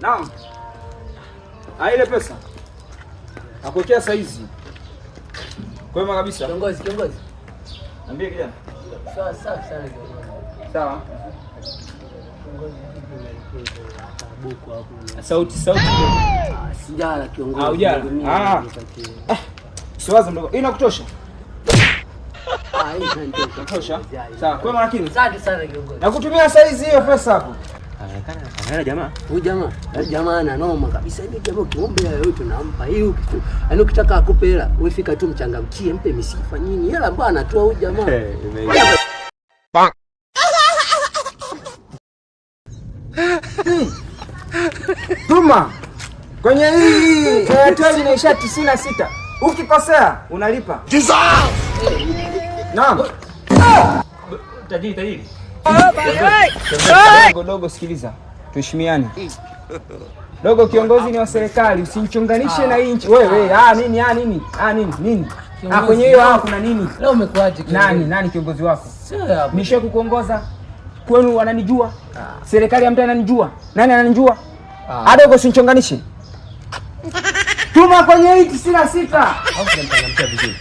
Naam. Ile pesa. Nakuwekea saizi. Kwema kabisa. Kiongozi. Niambie kijana. Sawa sana kiongozi. Sawa. Buku hapo. Sauti. Sijala kiongozi. Hujala. Siwazi mdogo. Inakutosha? Hii inatosha. Sawa, kwema lakini. Asante sana kiongozi. Nakutumia saizi hiyo pesa hapo. Anaonekana jamaa. Huyu jamaa ana noma kabisa. Hivi jamaa ukiomba yote tunampa. Hii yaani ukitaka akupe hela, wewe fika tu mchangamkie, mpe misifa nini. Hela ambayo anatoa huyu jamaa. Tuma. Kwenye hii Airtel inaisha 96. Ukikosea unalipa. Naam. Tajiri. Dogo sikiliza. Tuheshimiane. Dogo kiongozi ni wa serikali, usinichonganishe na hii nchi. Wewe, nini? Kwenye hiyo kuna nini? Leo umekuaje kiongozi? Nani kiongozi wako? Nishe kukuongoza. Kwenu wananijua. Serikali ya mtaa inanijua. Nani ananijua? Dogo usinichonganishe. Tuma kwenye hii 96. Au tunamtangamkia vizuri.